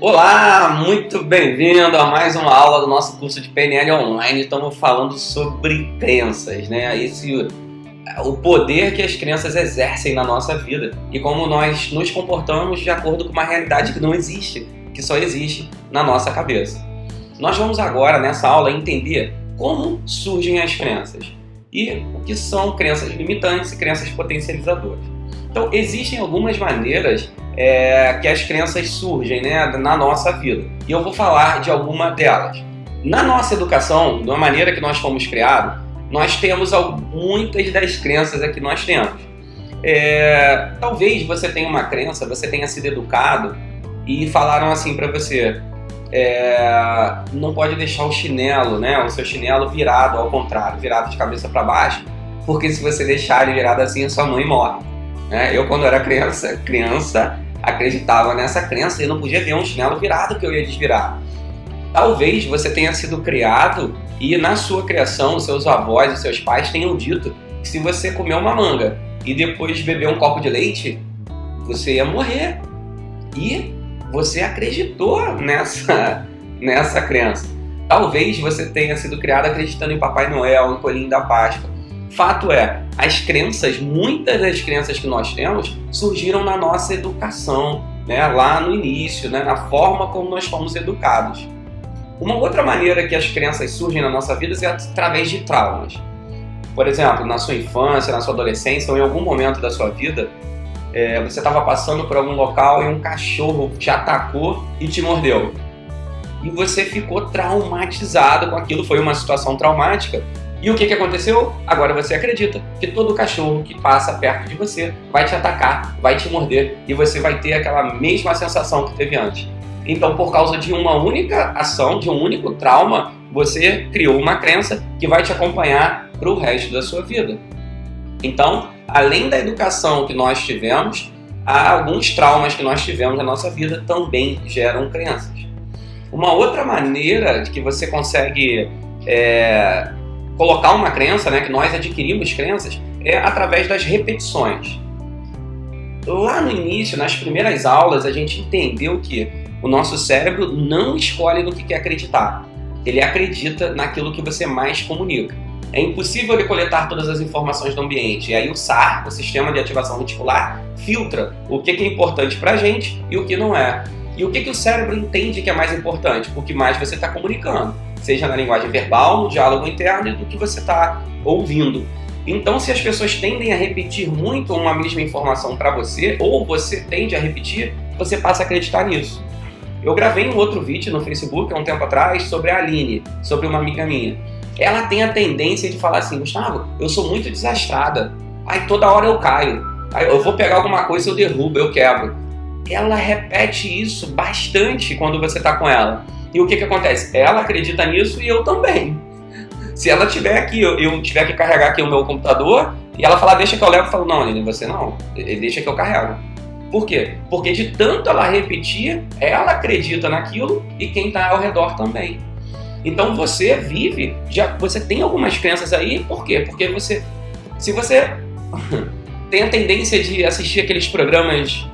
Olá, muito bem-vindo a mais uma aula do nosso curso de PNL online. Estamos falando sobre crenças, né? O poder que as crenças exercem na nossa vida e como nós nos comportamos de acordo com uma realidade que não existe, que só existe na nossa cabeça. Nós vamos agora, nessa aula, entender como surgem as crenças e o que são crenças limitantes e crenças potencializadoras. Então, existem algumas maneiras que as crenças surgem, né, na nossa vida. E eu vou falar de alguma delas. Na nossa educação, da maneira que nós fomos criados, nós temos muitas das crenças que nós temos. Talvez você tenha uma crença, você tenha sido educado e falaram assim para você, não pode deixar o chinelo, né, o seu chinelo virado ao contrário, virado de cabeça para baixo, porque se você deixar ele virado assim, a sua mãe morre. Eu, quando era criança, acreditava nessa crença e não podia ver um chinelo virado que eu ia desvirar. Talvez você tenha sido criado e na sua criação, os seus avós, os seus pais tenham dito que se você comer uma manga e depois beber um copo de leite, você ia morrer. E você acreditou nessa crença. Talvez você tenha sido criado acreditando em Papai Noel, em Coelhinho da Páscoa. Fato é, muitas das crenças que nós temos surgiram na nossa educação, né, lá no início, né, na forma como nós fomos educados. Uma outra maneira que as crenças surgem na nossa vida é através de traumas. Por exemplo, na sua infância, na sua adolescência ou em algum momento da sua vida, você estava passando por algum local e um cachorro te atacou e te mordeu. E você ficou traumatizado com aquilo, foi uma situação traumática. E o que aconteceu? Agora você acredita que todo cachorro que passa perto de você vai te atacar, vai te morder e você vai ter aquela mesma sensação que teve antes. Então, por causa de uma única ação, de um único trauma, você criou uma crença que vai te acompanhar para o resto da sua vida. Então, além da educação que nós tivemos, há alguns traumas que nós tivemos na nossa vida também geram crenças. Uma outra maneira de que você consegue colocar uma crença, né, que nós adquirimos crenças, é através das repetições. Lá no início, nas primeiras aulas, a gente entendeu que o nosso cérebro não escolhe no que quer acreditar. Ele acredita naquilo que você mais comunica. É impossível ele coletar todas as informações do ambiente. E aí o SAR, o Sistema de Ativação Reticular, filtra o que é importante para a gente e o que não é. E o que o cérebro entende que é mais importante? O que mais você está comunicando. Seja na linguagem verbal, no diálogo interno e do que você está ouvindo. Então, se as pessoas tendem a repetir muito uma mesma informação para você, ou você tende a repetir, você passa a acreditar nisso. Eu gravei um outro vídeo no Facebook há um tempo atrás sobre a Aline, sobre uma amiga minha. Ela tem a tendência de falar assim, Gustavo, eu sou muito desastrada. Aí toda hora eu caio. Aí eu vou pegar alguma coisa, eu derrubo, eu quebro. Ela repete isso bastante quando você está com ela. E o que acontece? Ela acredita nisso e eu também. Se ela tiver aqui, eu tiver que carregar aqui o meu computador e ela falar, deixa que eu levo, eu falo, não, Aline, você não, deixa que eu carrego. Por quê? Porque de tanto ela repetir, ela acredita naquilo e quem está ao redor também. Então você vive, você tem algumas crenças aí, por quê? Porque se você tem a tendência de assistir aqueles programas,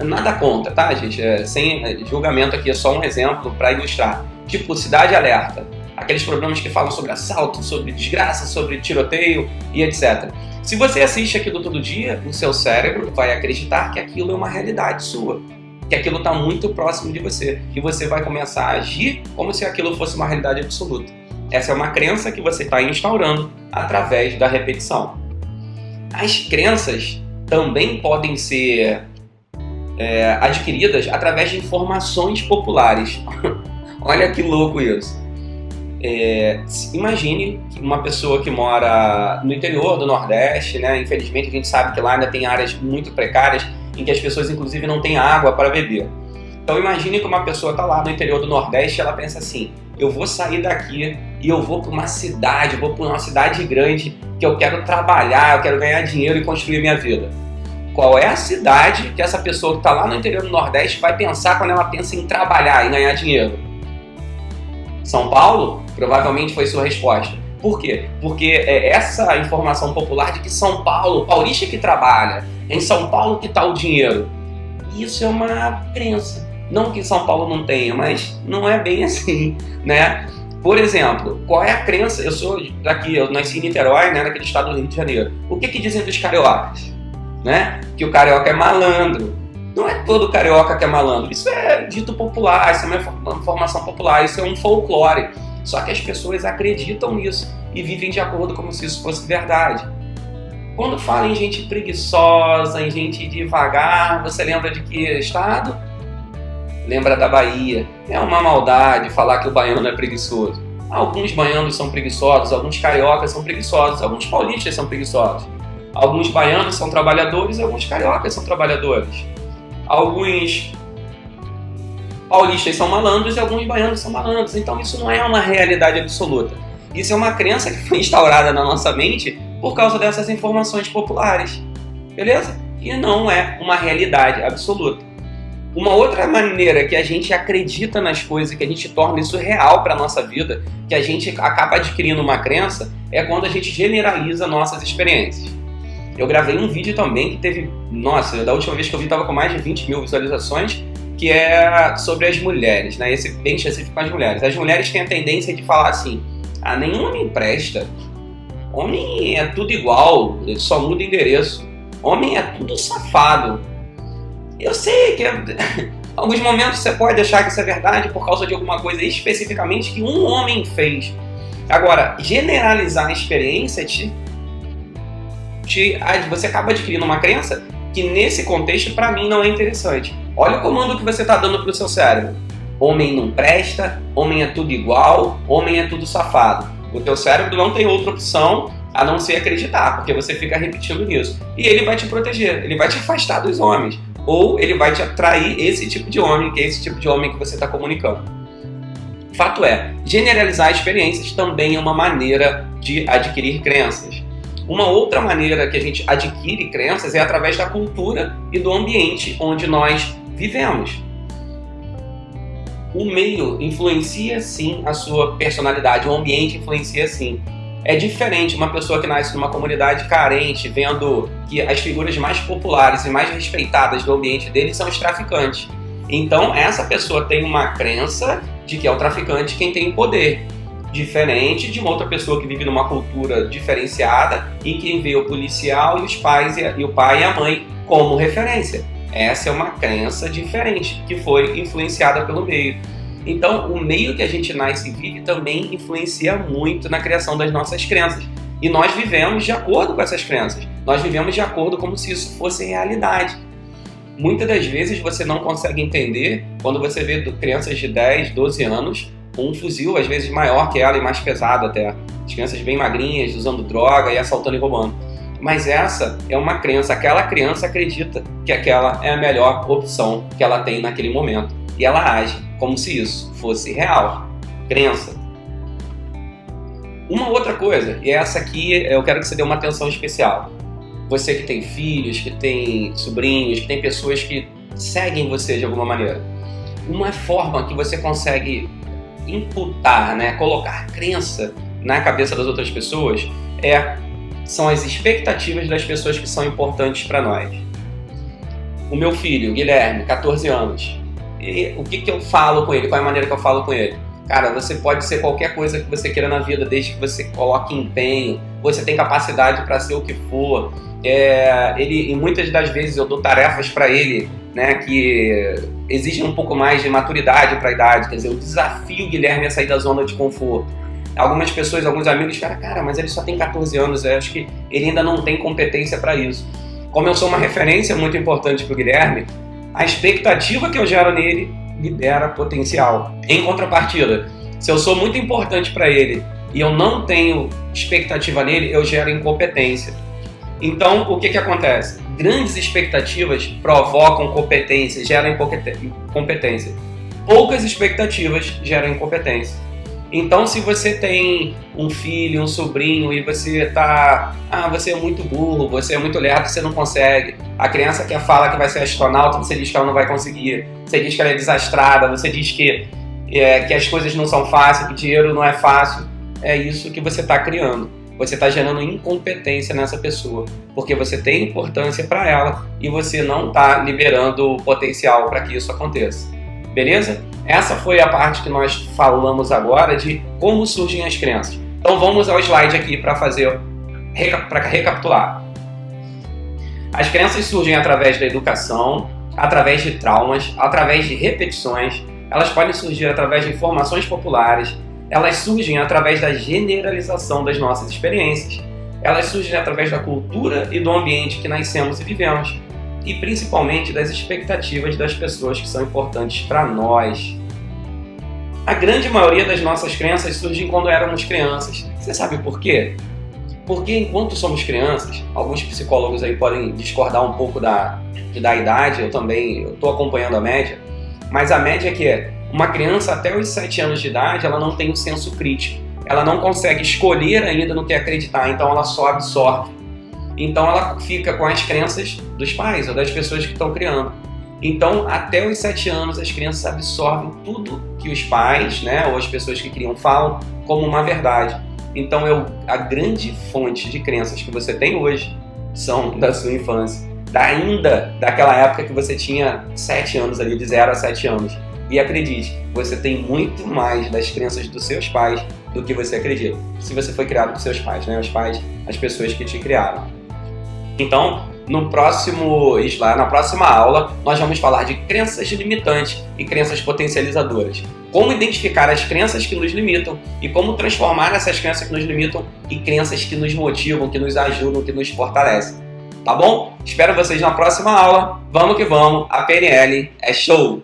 nada contra, tá, gente? Sem julgamento aqui, é só um exemplo para ilustrar. Tipo, Cidade Alerta. Aqueles programas que falam sobre assalto, sobre desgraça, sobre tiroteio e etc. Se você assiste aquilo todo dia, o seu cérebro vai acreditar que aquilo é uma realidade sua. Que aquilo está muito próximo de você. E você vai começar a agir como se aquilo fosse uma realidade absoluta. Essa é uma crença que você está instaurando através da repetição. As crenças também podem ser adquiridas através de informações populares. Olha que louco isso. Imagine uma pessoa que mora no interior do Nordeste, né? Infelizmente a gente sabe que lá ainda tem áreas muito precárias em que as pessoas inclusive não têm água para beber. Então imagine que uma pessoa está lá no interior do Nordeste e ela pensa assim, eu vou sair daqui e eu vou para uma cidade, grande que eu quero trabalhar, eu quero ganhar dinheiro e construir minha vida. Qual é a cidade que essa pessoa que está lá no interior do Nordeste vai pensar quando ela pensa em trabalhar e ganhar dinheiro? São Paulo? Provavelmente foi sua resposta. Por quê? Porque é essa informação popular de que São Paulo, paulista que trabalha, em São Paulo que está o dinheiro. Isso é uma crença. Não que São Paulo não tenha, mas não é bem assim, né? Por exemplo, qual é a crença? Eu sou daqui, eu nasci em Niterói, né, naquele estado do Rio de Janeiro. O que dizem dos cariocas? Né? Que o carioca é malandro. Não é todo carioca que é malandro. Isso é dito popular, isso é uma informação popular, isso é um folclore. Só que as pessoas acreditam nisso e vivem de acordo como se isso fosse verdade. Quando fala em gente preguiçosa, em gente devagar, você lembra de que estado? Lembra da Bahia. É uma maldade falar que o baiano é preguiçoso. Alguns baianos são preguiçosos, alguns cariocas são preguiçosos, alguns paulistas são preguiçosos. Alguns baianos são trabalhadores, alguns cariocas são trabalhadores. Alguns paulistas são malandros e alguns baianos são malandros. Então isso não é uma realidade absoluta. Isso é uma crença que foi instaurada na nossa mente por causa dessas informações populares. Beleza? E não é uma realidade absoluta. Uma outra maneira que a gente acredita nas coisas, que a gente torna isso real para a nossa vida, que a gente acaba adquirindo uma crença, é quando a gente generaliza nossas experiências. Eu gravei um vídeo também que teve, nossa, da última vez que eu vi estava com mais de 20 mil visualizações, que é sobre as mulheres, né? Esse bem específico com as mulheres. As mulheres têm a tendência de falar assim, nenhum homem presta, homem é tudo igual, ele só muda endereço, homem é tudo safado. Eu sei que em alguns momentos você pode achar que isso é verdade por causa de alguma coisa especificamente que um homem fez. Agora, generalizar a experiência você acaba adquirindo uma crença que nesse contexto para mim não é interessante. Olha o comando que você está dando para o seu cérebro. Homem não presta, homem é tudo igual, homem é tudo safado. O teu cérebro não tem outra opção a não ser acreditar, porque você fica repetindo isso. E ele vai te proteger, ele vai te afastar dos homens. Ou ele vai te atrair esse tipo de homem, que é esse tipo de homem que você está comunicando. Fato é, generalizar experiências também é uma maneira de adquirir crenças. Uma outra maneira que a gente adquire crenças é através da cultura e do ambiente onde nós vivemos. O meio influencia sim a sua personalidade, o ambiente influencia sim. É diferente uma pessoa que nasce numa comunidade carente, vendo que as figuras mais populares e mais respeitadas do ambiente dele são os traficantes. Então, essa pessoa tem uma crença de que é o traficante quem tem poder. Diferente de uma outra pessoa que vive numa cultura diferenciada e que vê o policial e os pais e o pai e a mãe como referência. Essa é uma crença diferente, que foi influenciada pelo meio. Então, o meio que a gente nasce e vive também influencia muito na criação das nossas crenças. E nós vivemos de acordo com essas crenças. Nós vivemos de acordo como se isso fosse realidade. Muitas das vezes você não consegue entender quando você vê crianças de 10, 12 anos com um fuzil, às vezes maior que ela e mais pesado até. As crianças bem magrinhas, usando droga e assaltando e roubando. Mas essa é uma crença. Aquela criança acredita que aquela é a melhor opção que ela tem naquele momento. E ela age como se isso fosse real. Crença. Uma outra coisa, e essa aqui eu quero que você dê uma atenção especial. Você que tem filhos, que tem sobrinhos, que tem pessoas que seguem você de alguma maneira. Uma forma que você consegue imputar, né, colocar crença na cabeça das outras pessoas são as expectativas das pessoas que são importantes para nós. O meu filho, Guilherme, 14 anos, e o que eu falo com ele? Qual é a maneira que eu falo com ele? Cara, você pode ser qualquer coisa que você queira na vida, desde que você coloque empenho, você tem capacidade para ser o que for. E muitas das vezes eu dou tarefas para ele, né, que exigem um pouco mais de maturidade para a idade. Quer dizer, eu desafio o Guilherme a sair da zona de conforto. Algumas pessoas, alguns amigos falam, cara, mas ele só tem 14 anos, eu acho que ele ainda não tem competência para isso. Como eu sou uma referência muito importante para o Guilherme, a expectativa que eu gero nele libera potencial. Em contrapartida, se eu sou muito importante para ele e eu não tenho expectativa nele, eu gero incompetência. Então, o que acontece? Grandes expectativas provocam competência, geram incompetência. Poucas expectativas geram incompetência. Então, se você tem um filho, um sobrinho e você você é muito burro, você é muito lerdo, você não consegue. A criança que fala que vai ser astronauta, você diz que ela não vai conseguir. Você diz que ela é desastrada, você diz que as coisas não são fáceis, que dinheiro não é fácil. É isso que você está criando. Você está gerando incompetência nessa pessoa, porque você tem importância para ela e você não está liberando o potencial para que isso aconteça. beleza? Essa foi a parte que nós falamos agora de como surgem as crenças. Então vamos ao slide aqui para recapitular. As crenças surgem através da educação, através de traumas, através de repetições, elas podem surgir através de informações populares, elas surgem através da generalização das nossas experiências, elas surgem através da cultura e do ambiente que nascemos e vivemos, e principalmente das expectativas das pessoas que são importantes para nós. A grande maioria das nossas crenças surgem quando éramos crianças. Você sabe por quê? Porque enquanto somos crianças, alguns psicólogos aí podem discordar um pouco da idade, eu estou acompanhando a média, mas a média é que uma criança até os 7 anos de idade, ela não tem um senso crítico, ela não consegue escolher ainda no que acreditar, então ela só absorve. Então ela fica com as crenças dos pais ou das pessoas que estão criando. Então até os 7 anos as crianças absorvem tudo que os pais, né, ou as pessoas que criam falam como uma verdade. Então a grande fonte de crenças que você tem hoje são da sua infância, ainda daquela época que você tinha 7 anos ali, de 0 a 7 anos. E acredite, você tem muito mais das crenças dos seus pais do que você acredita. Se você foi criado por seus pais, né? Os pais, as pessoas que te criaram. Então, na próxima aula, nós vamos falar de crenças limitantes e crenças potencializadoras. Como identificar as crenças que nos limitam e como transformar essas crenças que nos limitam em crenças que nos motivam, que nos ajudam, que nos fortalecem. Tá bom? Espero vocês na próxima aula. Vamos que vamos, a PNL é show!